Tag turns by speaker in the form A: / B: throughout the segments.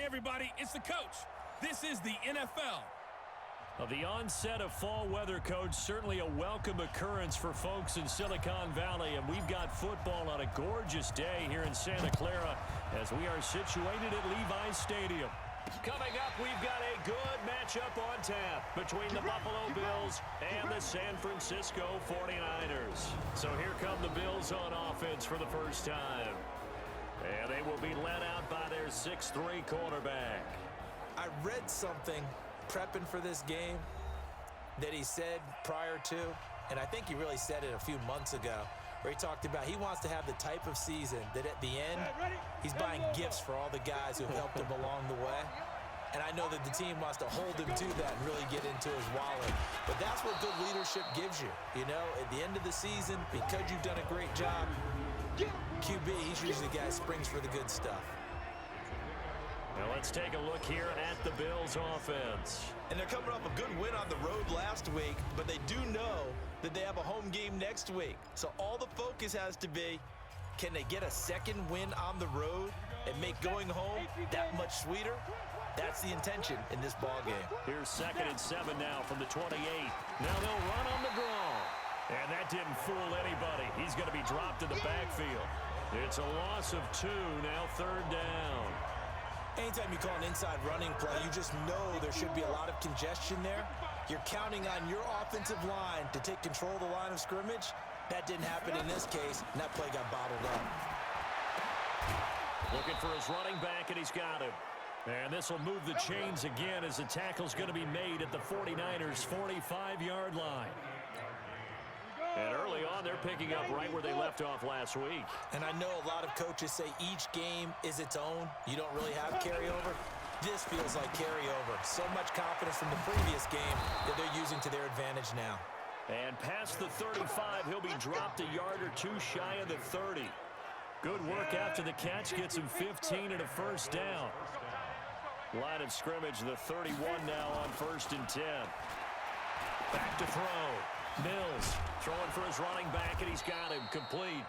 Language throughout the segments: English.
A: Hey, everybody, it's the coach. This is the NFL.
B: Well, the onset of fall weather, Coach, certainly a welcome occurrence for folks in Silicon Valley, and we've got football on a gorgeous day here in Santa Clara as we are situated at Levi's Stadium. Coming up, we've got a good matchup on tap between the Buffalo Bills and the San Francisco 49ers. So here come the Bills on offense for the first time. And they will be led out by their 6'3" quarterback.
C: I read something prepping for this game that he said prior to, and I think he really said it a few months ago, where he talked about he wants to have the type of season that at the end, he's buying gifts for all the guys who have helped him along the way. And I know that the team wants to hold him to that and really get into his wallet. But that's what good leadership gives you. You know, at the end of the season, because you've done a great job, QB, he's usually the guy who springs for the good stuff.
B: Now let's take a look here at the Bills offense.
C: And they're coming off a good win on the road last week, but they do know that they have a home game next week. So all the focus has to be, can they get a second win on the road and make going home that much sweeter? That's the intention in this ball game.
B: Here's 2nd and 7 now from the 28. Now they'll run on the draw. And that didn't fool anybody. He's going to be dropped in the backfield. It's a loss of 2, now 3rd down.
C: Anytime you call an inside running play, you just know there should be a lot of congestion there. You're counting on your offensive line to take control of the line of scrimmage. That didn't happen in this case, and that play got bottled up.
B: Looking for his running back, and he's got him. And this will move the chains again as the tackle's going to be made at the 49ers' 45-yard line. And early on, they're picking up right where they left off last week.
C: And I know a lot of coaches say each game is its own. You don't really have carryover. This feels like carryover. So much confidence from the previous game that they're using to their advantage now.
B: And past the 35, he'll be dropped a yard or two shy of the 30. Good work after the catch. Gets him 15 and a first down. Line of scrimmage, the 31 now on 1st and 10. Back to throw. Mills throwing for his running back, and he's got him complete.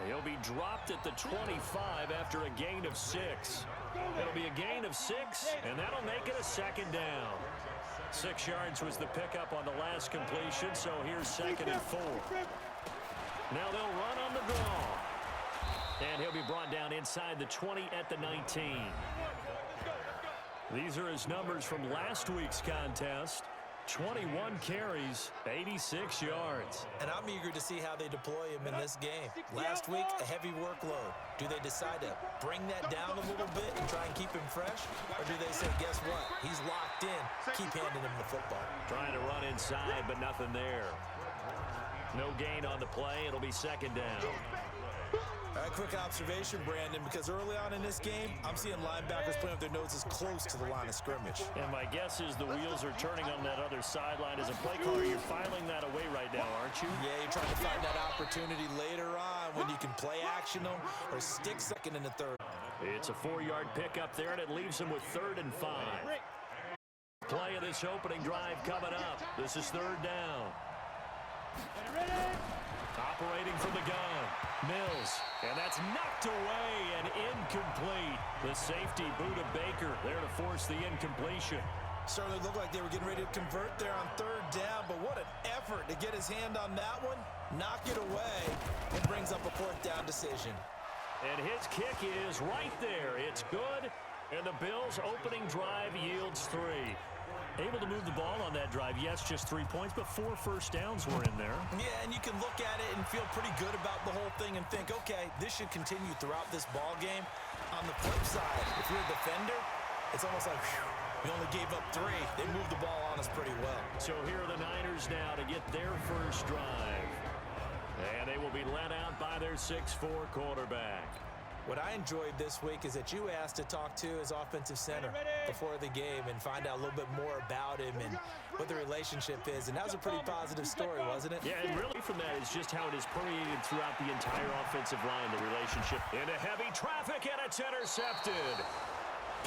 B: He'll be dropped at the 25 after a gain of 6. It'll be a gain of 6, and that'll make it a 2nd down. 6 yards was the pickup on the last completion, so here's 2nd and 4. Now they'll run on the draw. And he'll be brought down inside the 20 at the 19. These are his numbers from last week's contest. 21 carries, 86 yards.
C: And I'm eager to see how they deploy him in this game. Last week, a heavy workload. Do they decide to bring that down a little bit and try and keep him fresh? Or do they say, guess what? He's locked in. Keep handing him the football.
B: Trying to run inside, but nothing there. No gain on the play. It'll be 2nd down.
C: A quick observation, Brandon, because early on in this game, I'm seeing linebackers putting up their noses close to the line of scrimmage.
B: And my guess is the wheels are turning on that other sideline. As a play caller, you're filing that away right now, aren't you?
C: Yeah, you're trying to find that opportunity later on when you can play action them or stick 2nd and the 3rd.
B: It's a 4-yard pickup there, and it leaves him with 3rd and 5. Play of this opening drive coming up. This is 3rd down. Operating from the gun, Mills, and that's knocked away and incomplete. The safety, Buda Baker, there to force the incompletion.
C: Certainly looked like they were getting ready to convert there on 3rd down, but what an effort to get his hand on that one, knock it away, and brings up a 4th down decision.
B: And his kick is right there. It's good, and the Bills' opening drive yields 3. Able to move the ball on that drive. Yes, just 3 points, but 4 first downs were in there.
C: Yeah, and you can look at it and feel pretty good about the whole thing and think, okay, this should continue throughout this ball game. On the flip side, if you're a defender, it's almost like, whew, we only gave up 3. They moved the ball on us pretty well.
B: So here are the Niners now to get their first drive. And they will be led out by their 6'4" quarterback.
C: What I enjoyed this week is that you asked to talk to his offensive center before the game and find out a little bit more about him and what the relationship is. And that was a pretty positive story, wasn't it?
B: Yeah, and really from that is just how it is permeated throughout the entire offensive line, the relationship. Into heavy traffic, and it's intercepted.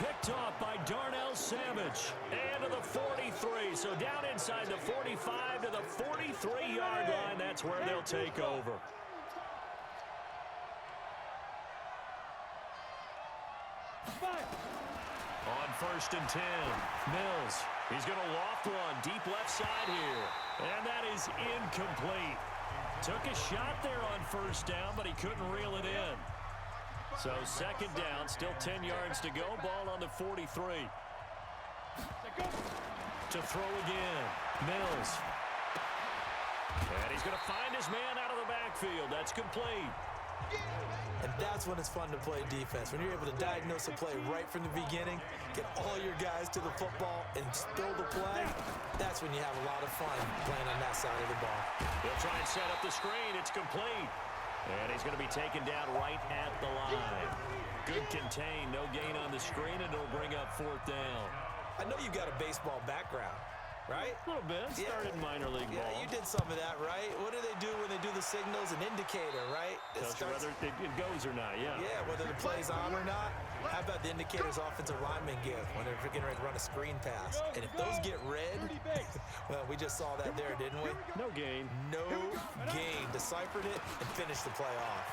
B: Picked off by Darnell Savage. And to the 43. So down inside the 45 to the 43-yard line. That's where they'll take over. first and 10. Mills, he's going to loft one deep left side here. And that is incomplete. Took a shot there on first down, but he couldn't reel it in. So second down, still 10 yards to go. Ball on the 43. To throw again. Mills. And he's going to find his man out of the backfield. That's complete.
C: And that's when it's fun to play defense. When you're able to diagnose a play right from the beginning, get all your guys to the football, and spill the play, that's when you have a lot of fun playing on that side of the ball.
B: He'll try and set up the screen. It's complete. And he's going to be taken down right at the line. Good contain. No gain on the screen, and it'll bring up fourth down.
C: I know you've got a baseball background, right?
B: A little bit. Started minor league ball.
C: Yeah, you did some of that, right? What do they do when they do the signals? An indicator, right?
B: Tells you whether it goes or not, yeah.
C: Yeah, whether the play's on or not. How about the indicators offensive linemen give when they're getting ready to run a screen pass? And if those get red, well, we just saw that there, didn't we?
B: No gain.
C: No gain. Deciphered it and finished the play off.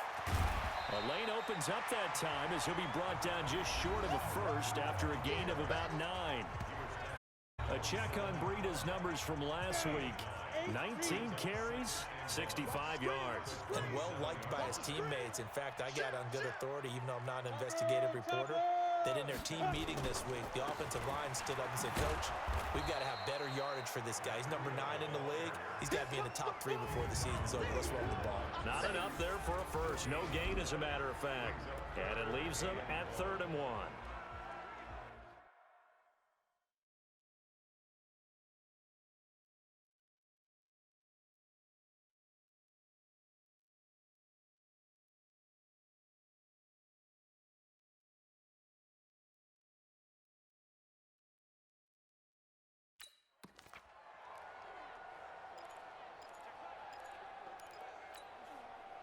B: A lane opens up that time as he'll be brought down just short of a first after a gain of about 9. A check on Breida's numbers from last week. 19 carries, 65 yards.
C: And well liked by his teammates. In fact, I got on good authority, even though I'm not an investigative reporter, that in their team meeting this week, the offensive line stood up and said, Coach, we've got to have better yardage for this guy. He's number 9 in the league. He's got to be in the top 3 before the season's over. Let's run the ball.
B: Not enough there for a first. No gain, as a matter of fact. And it leaves them at 3rd and 1.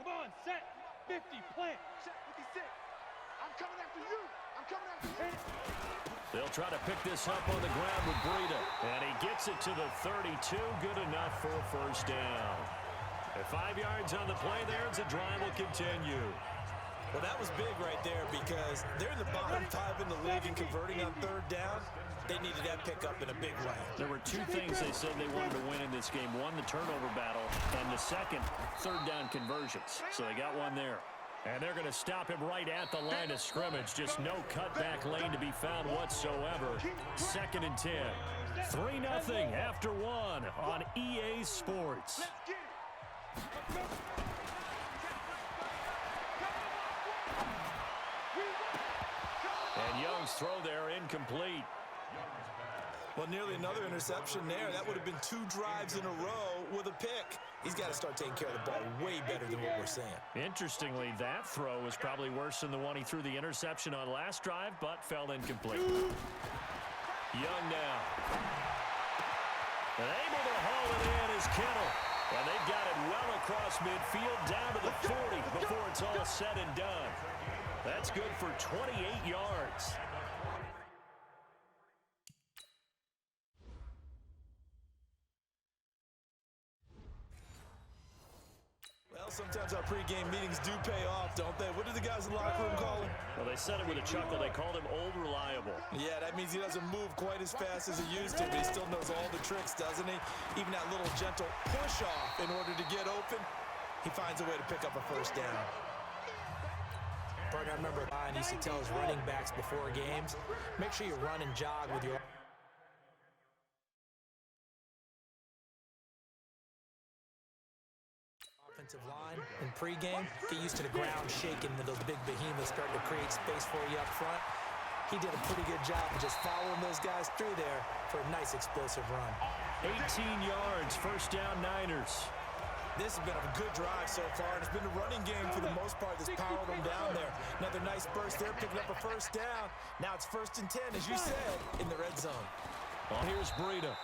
D: Come on, set. 50, plant. Set 56. I'm coming after you. I'm coming after you.
B: They'll try to pick this up on the ground with Breida. And he gets it to the 32. Good enough for a first down. At 5 yards on the play there, as the drive will continue.
C: Well, that was big right there because they're in the bottom 5 in the league and converting on 3rd down. They needed that pickup in a big way.
B: There were 2 things they said they wanted to win in this game. One, the turnover battle, and the second, 3rd down conversions. So they got one there. And they're going to stop him right at the line of scrimmage. Just no cutback lane to be found whatsoever. 2nd and 10. 3-0 after 1 on EA Sports. And Young's throw there incomplete.
C: Well, nearly another interception there. That would have been 2 drives in a row with a pick. He's got to start taking care of the ball way better than what we're seeing.
B: Interestingly, that throw was probably worse than the one he threw the interception on last drive, but fell incomplete. Young now. And able to haul it in is Kittle. And they've got it well across midfield down to the 40 before it's all said and done. That's good for 28 yards.
C: Sometimes our pregame meetings do pay off, don't they? What do the guys in the locker room call him?
B: Well, they said it with a chuckle. They called him Old Reliable.
C: Yeah, that means he doesn't move quite as fast as he used to, but he still knows all the tricks, doesn't he? Even that little gentle push-off in order to get open, he finds a way to pick up a first down. Partner, I remember Ryan used to tell his running backs before games, make sure you run and jog with your offensive line in pregame. Get used to the ground shaking and those big behemoths starting to create space for you up front. He did a pretty good job of just following those guys through there for a nice explosive run.
B: 18 yards, first down Niners.
C: This has been a good drive so far, and it's been a running game for the most part that's powered them down there. Another nice burst there, picking up a first down. Now it's 1st and 10, as you said, in the red zone.
B: Well, here's Breida.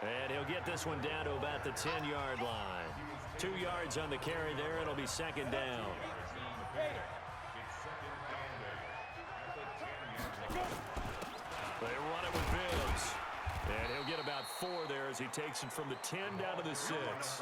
B: And he'll get this one down to about the 10-yard line. 2 yards on the carry there. It'll be 2nd down. They run it with Bibbs. And he'll get about 4 there as he takes it from the 10 down to the 6.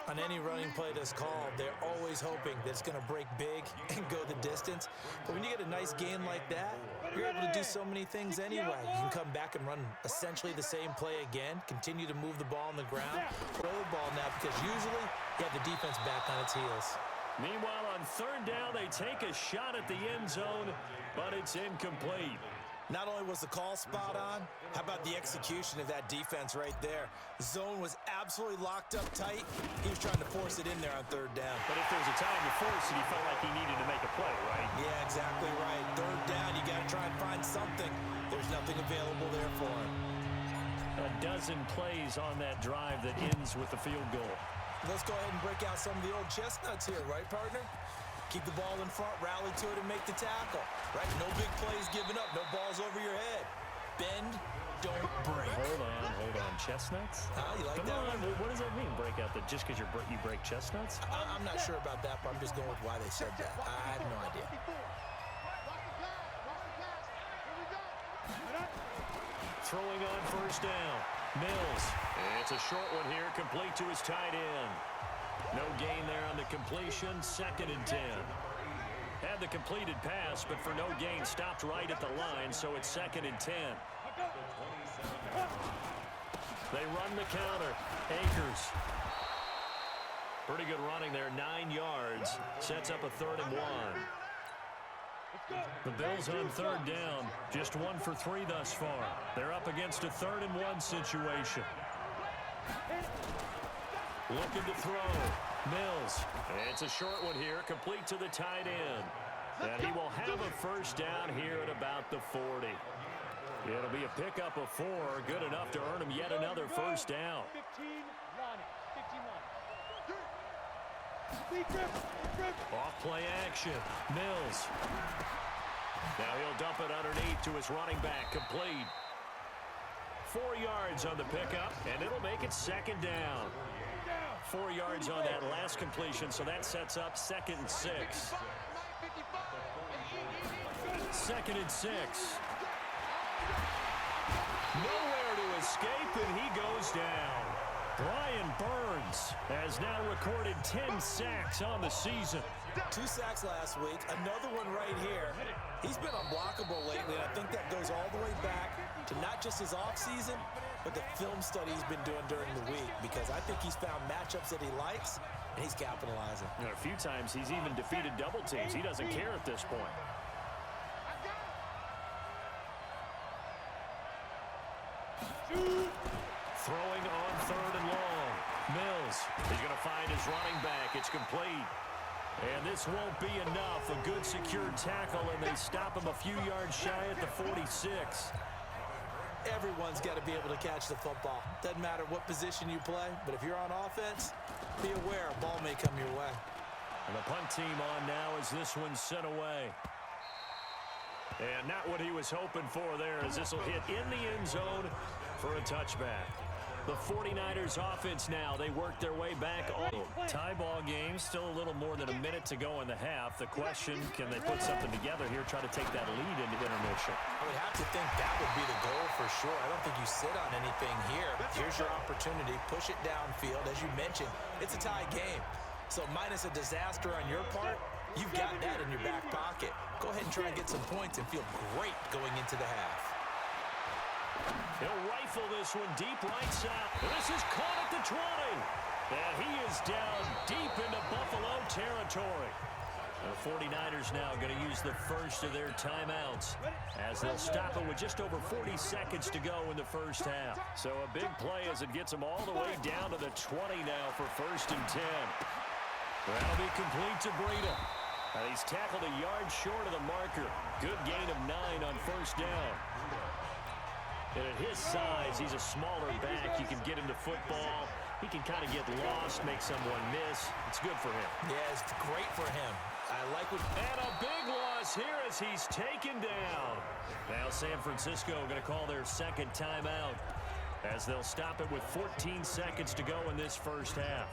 C: On any running play that's called, they're always hoping that it's going to break big and go the distance. But when you get a nice gain like that, you're able to do so many things anyway. You can come back and run essentially the same play again, continue to move the ball on the ground, throw the ball now, because usually you have the defense back on its heels.
B: Meanwhile, on third down, they take a shot at the end zone, but it's incomplete.
C: Not only was the call spot on, how about the execution of that defense right there? The zone was absolutely locked up tight. He was trying to force it in there on third down.
B: But if there's a time to force it, he felt like he needed to make a play, right?
C: Yeah, exactly right. Third down, you got to try and find something. There's nothing available there for him.
B: A dozen plays on that drive that ends with the field goal.
C: Let's go ahead and break out some of the old chestnuts here, right, partner? Keep the ball in front, rally to it, and make the tackle, right? No big plays given up, no balls over your head. Bend, don't break.
B: Hold on. Chestnuts?
C: You like
B: Come
C: that
B: on,
C: one?
B: what does that mean, break out the, just because you break chestnuts?
C: I'm not sure about that, but I'm just going with why they said that. I have no idea.
B: Throwing on first down. Mills. It's a short one here, complete to his tight end. No gain there on the completion, 2nd and 10. Had the completed pass, but for no gain, stopped right at the line, so it's 2nd and 10. They run the counter. Akers. Pretty good running there, 9 yards. Sets up a 3rd and 1. The Bills on third down, just 1 for 3 thus far. They're up against a 3rd and 1 situation. Looking to throw. Mills. It's a short one here, complete to the tight end. And he will have a first down here at about the 40. It'll be a pickup of 4, good enough to earn him yet another first down.
D: 15,
B: Off play action. Mills. Now he'll dump it underneath to his running back, complete. 4 yards on the pickup, and it'll make it 2nd down. 4 yards on that last completion, so that sets up 2nd and 6. 2nd and 6. Nowhere to escape, and he goes down. Brian Burns has now recorded 10 sacks on the season.
C: 2 sacks last week, another one right here. He's been unblockable lately, and I think that goes all the way back to not just his offseason, but the film study he's been doing during the week, because I think he's found matchups that he likes, and he's capitalizing.
B: You know, a few times he's even defeated double teams. He doesn't care at this point. Throwing on 3rd and long. Mills, he's going to find his running back. It's complete. And this won't be enough. A good secured tackle, and they stop him a few yards shy at the 46.
C: Everyone's got to be able to catch the football. Doesn't matter what position you play, but if you're on offense, be aware a ball may come your way.
B: And the punt team on now as this one's sent away. And not what he was hoping for there, as this will hit in the end zone for a touchback. The 49ers offense now, they work their way back on. Tie ball game, still a little more than a minute to go in the half. The question, can they put something together here, try to take that lead into intermission?
C: I would have to think that would be the goal for sure. I don't think you sit on anything here. Here's your opportunity. Push it downfield. As you mentioned, it's a tie game. So minus a disaster on your part, you've got that in your back pocket. Go ahead and try and get some points and feel great going into the half.
B: He'll rifle this one deep right side. This is caught at the 20. And he is down deep into Buffalo territory. The 49ers now going to use the first of their timeouts as they'll stop it with just over 40 seconds to go in the first half. So a big play as it gets them all the way down to the 20 now for 1st and 10. That'll be complete to Breida. And he's tackled a yard short of the marker. Good gain of 9 on 1st down. And at his size, he's a smaller back. You can get him to football. He can kind of get lost, make someone miss. It's good for him.
C: Yeah, it's great for him. I like what...
B: And a big loss here as he's taken down. Now San Francisco going to call their 2nd timeout as they'll stop it with 14 seconds to go in this first half.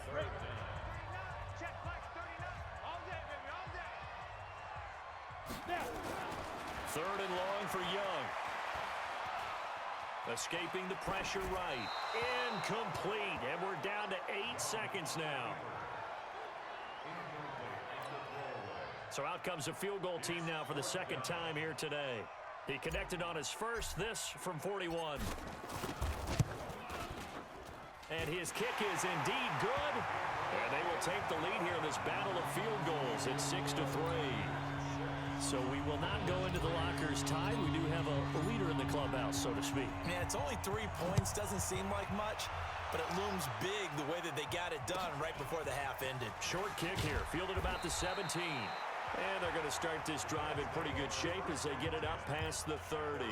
B: 3rd and long for Young. Escaping the pressure right. Incomplete. And we're down to 8 seconds now. So out comes a field goal team now for the second time here today. He connected on his first, this from 41. And his kick is indeed good. And they will take the lead here in this battle of field goals at 6-3. So we will not go into the lockers tied. We do have a leader in the clubhouse, so to speak.
C: Yeah, it's only 3 points. Doesn't seem like much, but it looms big the way that they got it done right before the half ended.
B: Short kick here, fielded about the 17. And they're going to start this drive in pretty good shape as they get it up past the 30.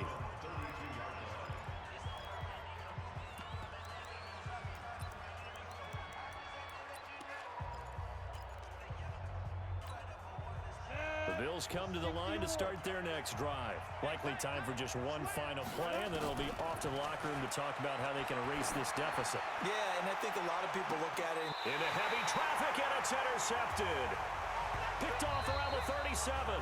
B: The Bills come to the line to start their next drive. Likely time for just one final play, and then it'll be off to the locker room to talk about how they can erase this deficit.
C: Yeah, and I think a lot of people look at it.
B: Into heavy traffic, and it's intercepted. Picked off around the 37.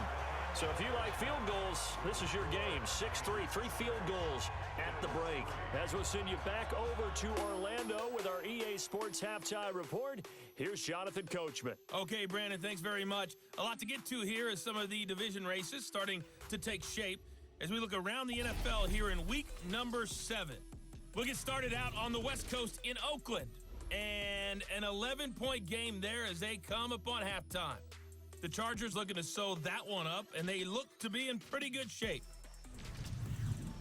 B: So if you like field goals, this is your game. 6-3, 3 field goals at the break. As we'll send you back over to Orlando with our EA Sports Halftime Report, here's Jonathan Coachman.
A: Okay, Brandon, thanks very much. A lot to get to here as some of the division races starting to take shape as we look around the NFL here in week number 7. We'll get started out on the West Coast in Oakland. And an 11-point game there as they come upon halftime. The Chargers looking to sew that one up, and they look to be in pretty good shape.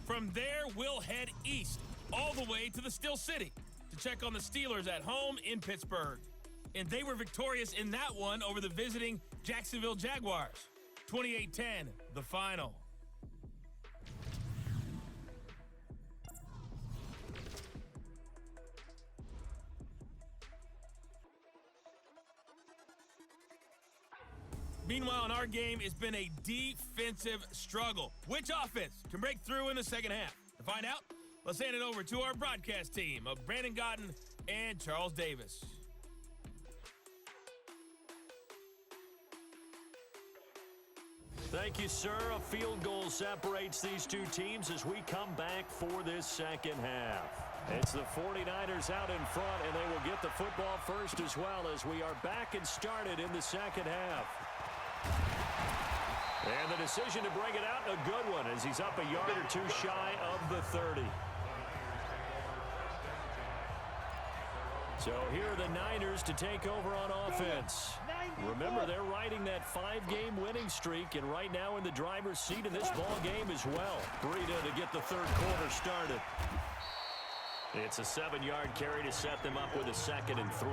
A: From there, we'll head east all the way to the Steel City to check on the Steelers at home in Pittsburgh. And they were victorious in that one over the visiting Jacksonville Jaguars. 28-10, the final. Meanwhile, in our game, it's been a defensive struggle. Which offense can break through in the second half? To find out, let's hand it over to our broadcast team of Brandon Gaudin and Charles Davis.
B: Thank you, sir. A field goal separates these two teams as we come back for this second half. It's the 49ers out in front, and they will get the football first as well as we are back and started in the second half. And the decision to bring it out, a good one, as he's up a yard or two shy of the 30. So here are the Niners to take over on offense. Remember, they're riding that 5-game winning streak, and right now in the driver's seat in this ball game as well. Breida to get the third quarter started. It's a 7-yard carry to set them up with a 2nd and 3.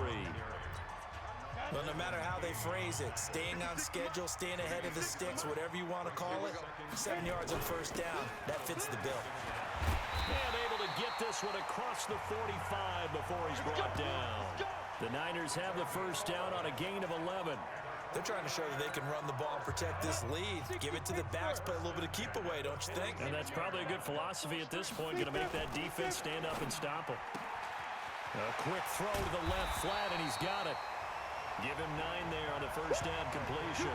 C: Well, no matter how they phrase it, staying on schedule, staying ahead of the sticks, whatever you want to call it, 7 yards on first down, that fits the bill.
B: And able to get this one across the 45 before he's brought down. The Niners have the first down on a gain of 11.
C: They're trying to show that they can run the ball and protect this lead. Give it to the backs, play a little bit of keep away, don't you think?
B: And that's probably a good philosophy at this point, going to make that defense stand up and stop him. A quick throw to the left flat, and he's got it. Give him 9 there on the first down completion.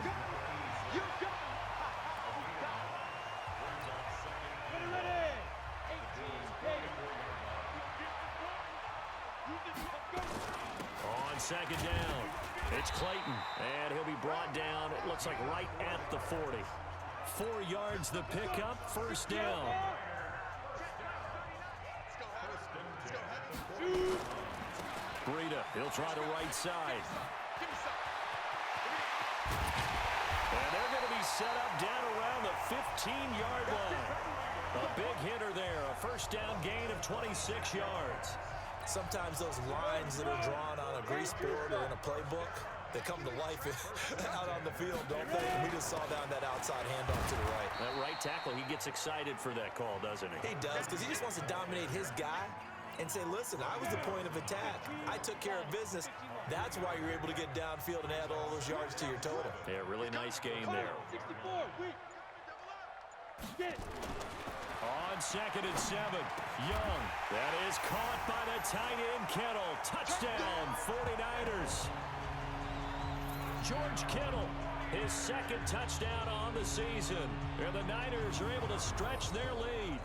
B: On second down, it's Clayton, and he'll be brought down, it looks like right at the 40. 4 yards the pickup, first down. Breida, he'll try the right side. And they're going to be set up down around the 15-yard line. A big hitter there, a first down gain of 26 yards.
C: Sometimes those lines that are drawn on a grease board or in a playbook, they come to life out on the field, don't they? We just saw down that outside handoff to the right.
B: That right tackle, he gets excited for that call, doesn't he?
C: He does, because he just wants to dominate his guy and say, listen, I was the point of attack. I took care of business. That's why you're able to get downfield and add all those yards to your total.
B: Yeah, really nice game there. On 2nd and 7, Young. That is caught by the tight end, Kittle. Touchdown, 49ers. George Kittle, his 2nd touchdown on the season. And the Niners are able to stretch their lead.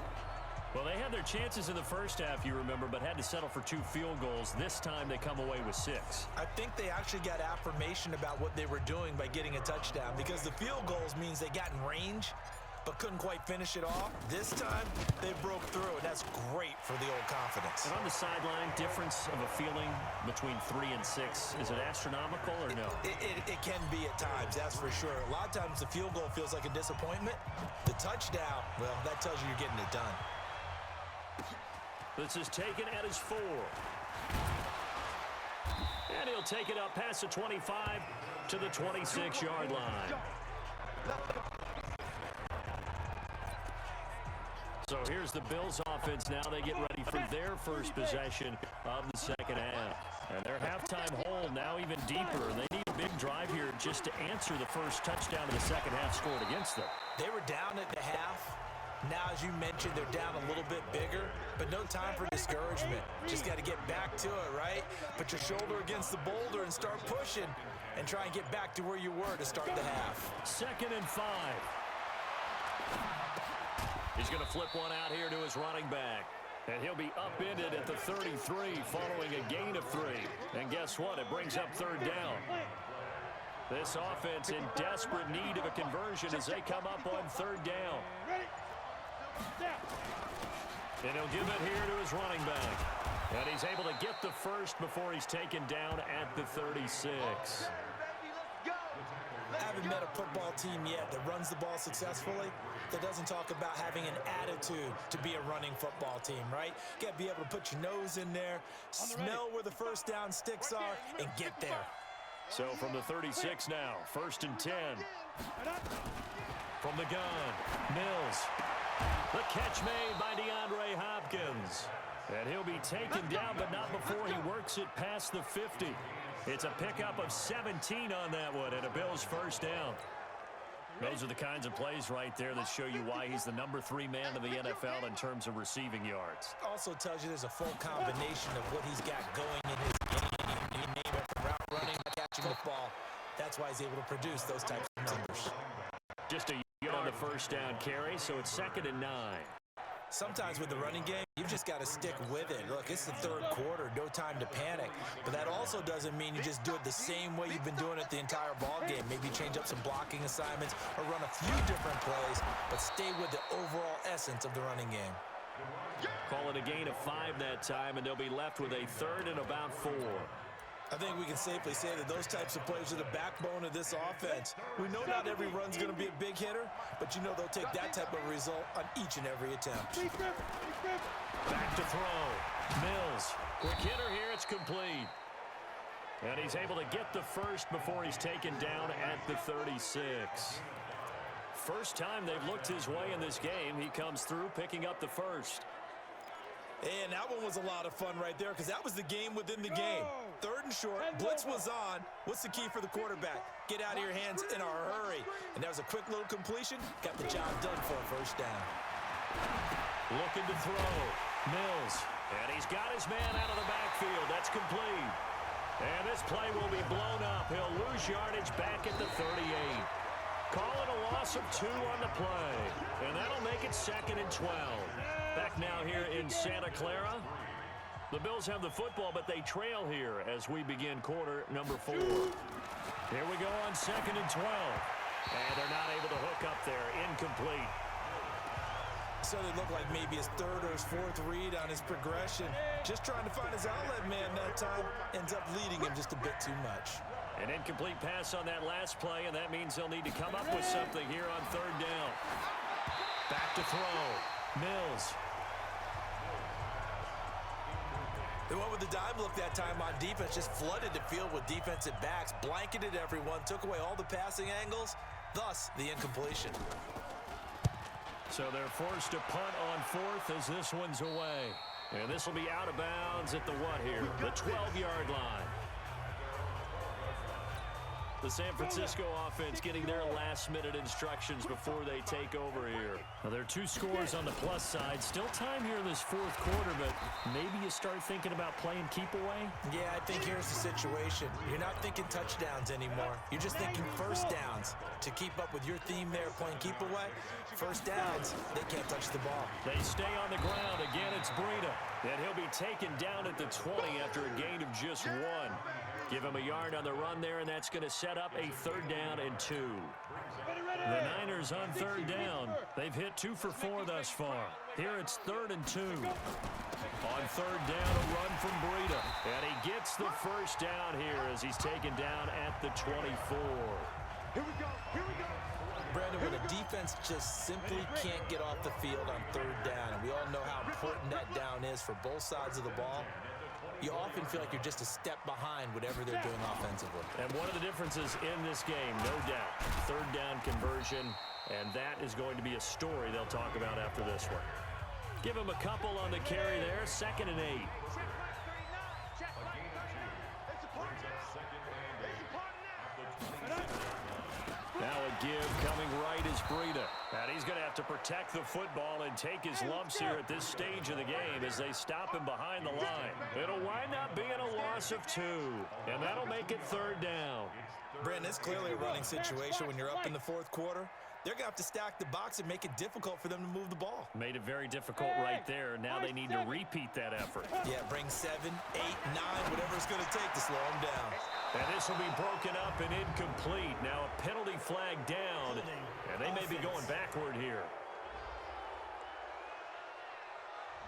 B: Well, they had their chances in the first half, you remember, but had to settle for 2 field goals. This time they come away with 6.
C: I think they actually got affirmation about what they were doing by getting a touchdown, because the field goals means they got in range but couldn't quite finish it off. This time, they broke through, and that's great for the old confidence.
B: And on the sideline, difference of a feeling between 3 and 6, is it astronomical or no?
C: It can be at times, that's for sure. A lot of times the field goal feels like a disappointment. The touchdown, well, that tells you you're getting it done.
B: This is taken at his 4. And he'll take it up past the 25 to the 26-yard line. So here's the Bills offense now. They get ready for their first possession of the second half. And their halftime hole now even deeper. And they need a big drive here just to answer the first touchdown of the second half scored against them.
C: They were down at the half. Now, as you mentioned, they're down a little bit bigger, but no time for discouragement. Just got to get back to it, right? Put your shoulder against the boulder and start pushing and try and get back to where you were to start the half.
B: 2nd and 5. He's going to flip one out here to his running back. And he'll be upended at the 33 following a gain of 3. And guess what? It brings up 3rd down. This offense in desperate need of a conversion as they come up on 3rd down. And he'll give it here to his running back. And he's able to get the first before he's taken down at the 36.
C: I haven't met a football team yet that runs the ball successfully that doesn't talk about having an attitude to be a running football team, right? You got to be able to put your nose in there, smell where the first down sticks are, and get there.
B: So from the 36 now, 1st and 10. From the gun, Mills. The catch made by DeAndre Hopkins. And he'll be taken down, but not before he works it past the 50. It's a pickup of 17 on that one and a Bills first down. Those are the kinds of plays right there that show you why he's the number 3 man of the NFL in terms of receiving yards.
C: Also tells you there's a full combination of what he's got going in his game. You name it, from route running, catching the ball. That's why he's able to produce those types of numbers.
B: Just a yard on the first down carry, so it's 2nd and 9.
C: Sometimes with the running game, you've just got to stick with it. Look, it's the 3rd quarter, no time to panic. But that also doesn't mean you just do it the same way you've been doing it the entire ball game. Maybe change up some blocking assignments or run a few different plays, but stay with the overall essence of the running game.
B: Call it a gain of 5 that time, and they'll be left with a 3rd and about 4.
C: I think we can safely say that those types of plays are the backbone of this offense. We know not every run's going to be a big hitter, but you know they'll take that type of result on each and every attempt.
B: Back to throw. Mills. Quick hitter here. It's complete. And he's able to get the first before he's taken down at the 36. First time they've looked his way in this game. He comes through picking up the first.
C: And that one was a lot of fun right there because that was the game within the game. 3rd and short, blitz was on. What's the key for the quarterback? Get out of your hands in a hurry. And that was a quick little completion. Got the job done for a first down.
B: Looking to throw. Mills. And he's got his man out of the backfield. That's complete. And this play will be blown up. He'll lose yardage back at the 38. Call it a loss of 2 on the play. And that'll make it 2nd and 12. Back now here in Santa Clara. The Bills have the football, but they trail here as we begin quarter number 4. Here we go on 2nd and 12. And they're not able to hook up there. Incomplete.
C: So they look like maybe his 3rd or his 4th read on his progression. Just trying to find his outlet man that time. Ends up leading him just a bit too much.
B: An incomplete pass on that last play, and that means they'll need to come up with something here on 3rd down. Back to throw. Mills.
C: They went with the dime look that time on defense, just flooded the field with defensive backs, blanketed everyone, took away all the passing angles, thus the incompletion.
B: So they're forced to punt on 4th as this one's away. And this will be out of bounds at the what here? The 12-yard line. The San Francisco offense getting their last-minute instructions before they take over here. Well, there are 2 scores on the plus side. Still time here in this fourth quarter, but maybe you start thinking about playing keep away?
C: Yeah, I think here's the situation. You're not thinking touchdowns anymore. You're just thinking first downs. To keep up with your theme there, playing keep away, first downs, they can't touch the ball.
B: They stay on the ground. Again, it's Breida. And he'll be taken down at the 20 after a gain of just 1. Give him a yard on the run there, and that's going to set up a 3rd down and 2. The Niners on 3rd down. They've hit 2 for 4 thus far. Here it's 3rd and 2. On 3rd down, a run from Breida. And he gets the first down here as he's taken down at the 24.
D: Here we go. Here we go.
C: Brandon, when a defense just simply can't get off the field on 3rd down, and we all know how important that down is for both sides of the ball, you often feel like you're just a step behind whatever they're doing offensively.
B: And one of the differences in this game, no doubt, 3rd down conversion, and that is going to be a story they'll talk about after this one. Give him a couple on the carry there, 2nd and 8. Now a give coming right is Breida. And he's going to have to protect the football and take his lumps here at this stage of the game as they stop him behind the line. It'll wind up being a loss of 2. And that'll make it 3rd down.
C: Brandon, it's clearly a running situation when you're up in the 4th quarter. They're going to have to stack the box and make it difficult for them to move the ball.
B: Made it very difficult right there. Now they need to repeat that effort.
C: Yeah, bring 7, 8, 9, whatever it's going to take to slow them down.
B: And this will be broken up and incomplete. Now a penalty flag down, and they may be going backward here.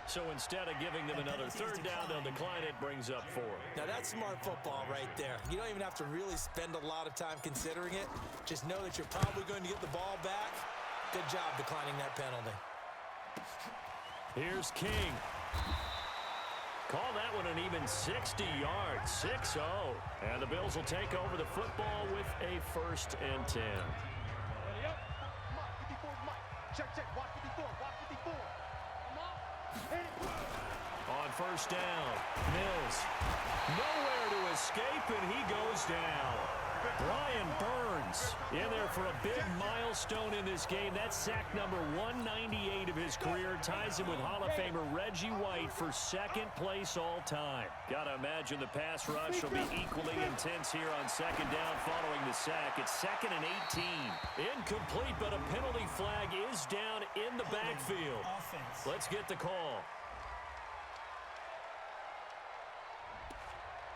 B: So instead of giving them another 3rd down, they'll decline it, brings up 4.
C: Now that's smart football right there. You don't even have to really spend a lot of time considering it. Just know that you're probably going to get the ball back. Good job declining that penalty.
B: Here's King. Call that one an even 60 yards, 6-0. And the Bills will take over the football with a 1st and 10.
D: Ready up. Mark 54, Mike. Check, check. Watch 54. Watch 54.
B: On 1st down, Mills. Nowhere to escape, and he goes down. Brian Burns in there for a big milestone in this game. That's sack number 198 of his career. Ties him with Hall of Famer Reggie White for 2nd place all time. Got to imagine the pass rush will be equally intense here on 2nd down following the sack. It's 2nd and 18. Incomplete, but a penalty flag is down in the backfield. Let's get the call.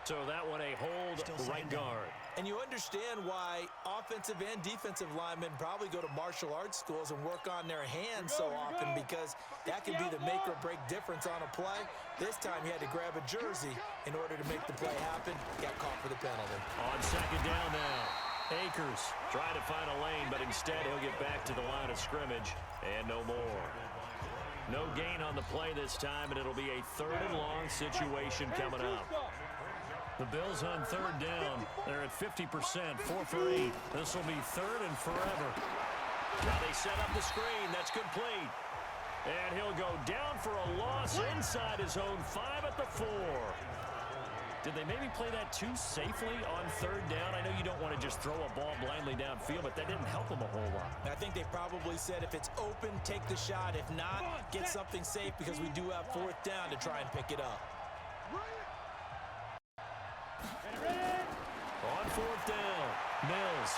B: So that one a hold right guard.
C: And you understand why offensive and defensive linemen probably go to martial arts schools and work on their hands so often, because that can be the make or break difference on a play. This time he had to grab a jersey in order to make the play happen. Got caught for the penalty.
B: On 2nd down now. Akers trying to find a lane, but instead he'll get back to the line of scrimmage and no more. No gain on the play this time, and it'll be a 3rd and long situation coming up. The Bills on 3rd down. They're at 50%, 4 for 8. This will be 3rd and forever. Now they set up the screen. That's complete. And he'll go down for a loss inside his own 5 at the 4. Did they maybe play that too safely on 3rd down? I know you don't want to just throw a ball blindly downfield, but that didn't help them a whole lot.
C: I think they probably said if it's open, take the shot. If not, get something safe, because we do have 4th down to try and pick it up.
B: On 4th down, Mills.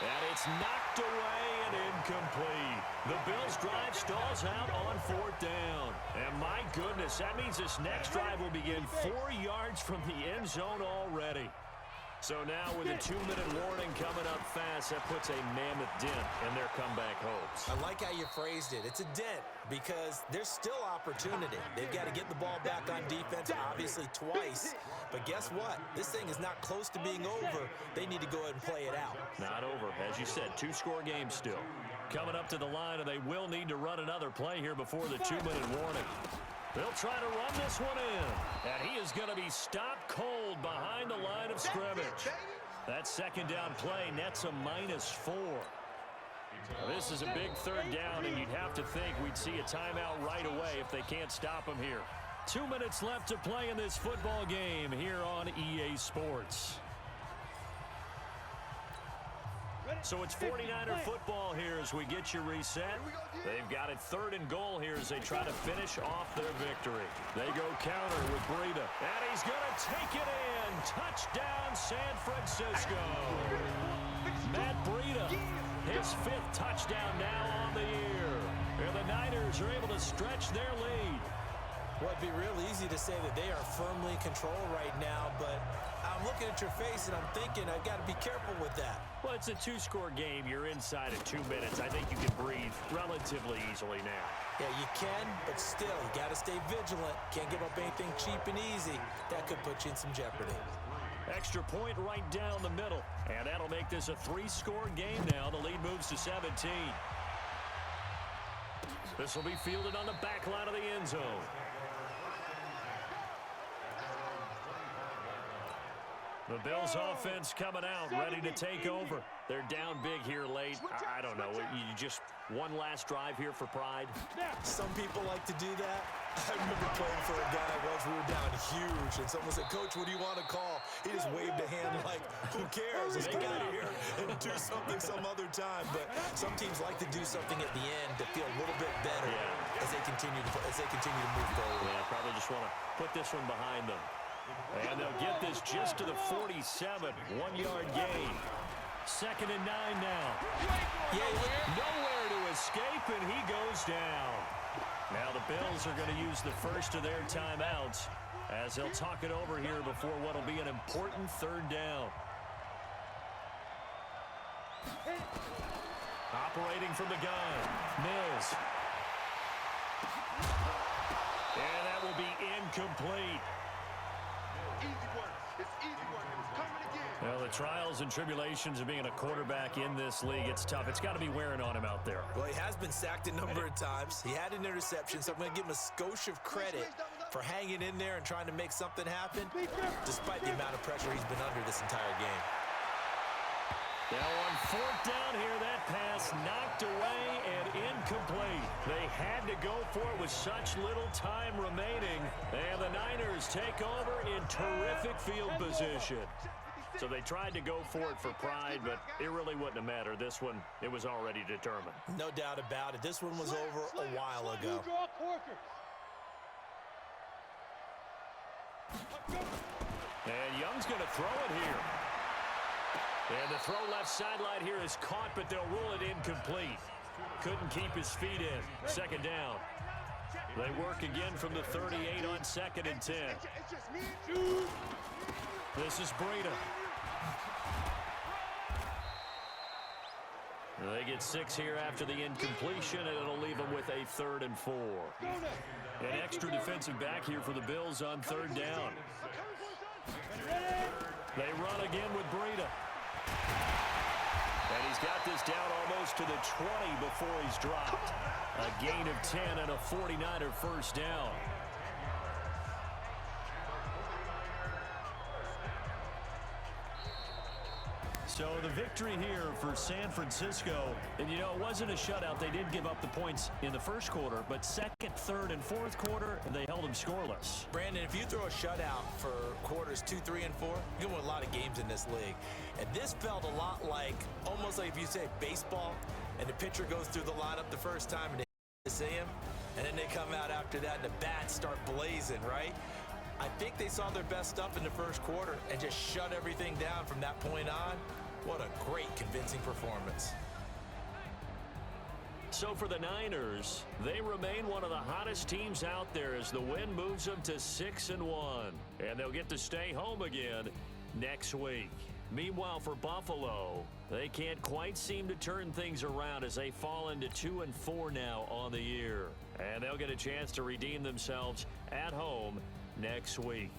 B: And it's knocked away and incomplete. The Bills' drive stalls out on 4th down. And my goodness, that means this next drive will begin 4 yards from the end zone already. So now with a 2-minute warning coming up fast, that puts a mammoth dent in their comeback hopes.
C: I like how you phrased it. It's a dent because there's still opportunity. They've got to get the ball back on defense, obviously twice. But guess what? This thing is not close to being over. They need to go ahead and play it out.
B: Not over. As you said, 2-score game still. Coming up to the line, and they will need to run another play here before the 2-minute warning. They'll try to run this one in. And he is going to be stopped cold behind the line of scrimmage. That 2nd down play nets a -4. This is a big 3rd down, and you'd have to think we'd see a timeout right away if they can't stop him here. 2 minutes left to play in this football game here on EA Sports. So it's 49er football here as we get you reset. They've got it 3rd and goal here as they try to finish off their victory. They go counter with Breida. And he's going to take it in. Touchdown, San Francisco. Matt Breida, his 5th touchdown now on the year. And the Niners are able to stretch their lead.
C: Well, it'd be real easy to say that they are firmly in control right now, but I'm looking at your face and I'm thinking I've got to be careful with that.
B: Well, it's a 2-score game. You're inside of 2 minutes. I think you can breathe relatively easily now.
C: Yeah, you can, but still, you got to stay vigilant. Can't give up anything cheap and easy. That could put you in some jeopardy.
B: Extra point right down the middle. And that'll make this a 3-score game now. The lead moves to 17. This will be fielded on the back line of the end zone. The Bills offense coming out, ready to take over. They're down big here late. I don't know. You just one last drive here for pride?
C: Some people like to do that. I remember playing for a guy once. We were down huge, and someone said, "Coach, what do you want to call?" He just waved a hand like, "Who cares? Let's get out of here and do something some other time." But some teams like to do something at the end to feel a little bit better as they continue to move forward.
B: Yeah, probably just want to put this one behind them. And they'll get this just to the 47, 1-yard gain. 2nd and 9 now. Nowhere to escape, and he goes down. Now the Bills are going to use the first of their timeouts as they'll talk it over here before what will be an important 3rd down. Operating from the gun, Mills. And that will be incomplete. Well, the trials and tribulations of being a quarterback in this league, it's tough. It's got to be wearing on him out there.
C: Well, he has been sacked a number of times. He had an interception, so I'm going to give him a skosh of credit for hanging in there and trying to make something happen, despite the amount of pressure he's been under this entire game.
B: Now on 4th down here, that pass knocked away and incomplete. They had to go for it with such little time remaining. And the Niners take over in terrific field position. So they tried to go for it for pride, but it really wouldn't have mattered. This one, it was already determined.
C: No doubt about it. This one was over a while ago.
B: And Young's going to throw it here. And the throw left sideline here is caught, but they'll rule it incomplete. Couldn't keep his feet in. 2nd down. They work again from the 38 on 2nd and 10. This is Breida. They get 6 here after the incompletion, and it'll leave them with a 3rd and 4. An extra defensive back here for the Bills on 3rd down. They run again with Breida. And he's got this down almost to the 20 before he's dropped. A gain of 10 and a 49er first down. So the victory here for San Francisco. And, you know, it wasn't a shutout. They did give up the points in the first quarter, but 2nd, 3rd, and 4th quarter, they held them scoreless.
C: Brandon, if you throw a shutout for quarters 2, 3, and 4, you're going to win a lot of games in this league. And this felt a lot like, almost like if you say baseball, and the pitcher goes through the lineup the first time and they see him, and then they come out after that and the bats start blazing, right? I think they saw their best stuff in the first quarter and just shut everything down from that point on. What a great, convincing performance.
B: So for the Niners, they remain one of the hottest teams out there as the win moves them to 6-1. And they'll get to stay home again next week. Meanwhile, for Buffalo, they can't quite seem to turn things around as they fall into 2-4 now on the year. And they'll get a chance to redeem themselves at home next week.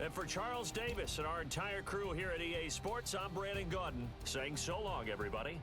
B: And for Charles Davis and our entire crew here at EA Sports, I'm Brandon Gaudin saying so long, everybody.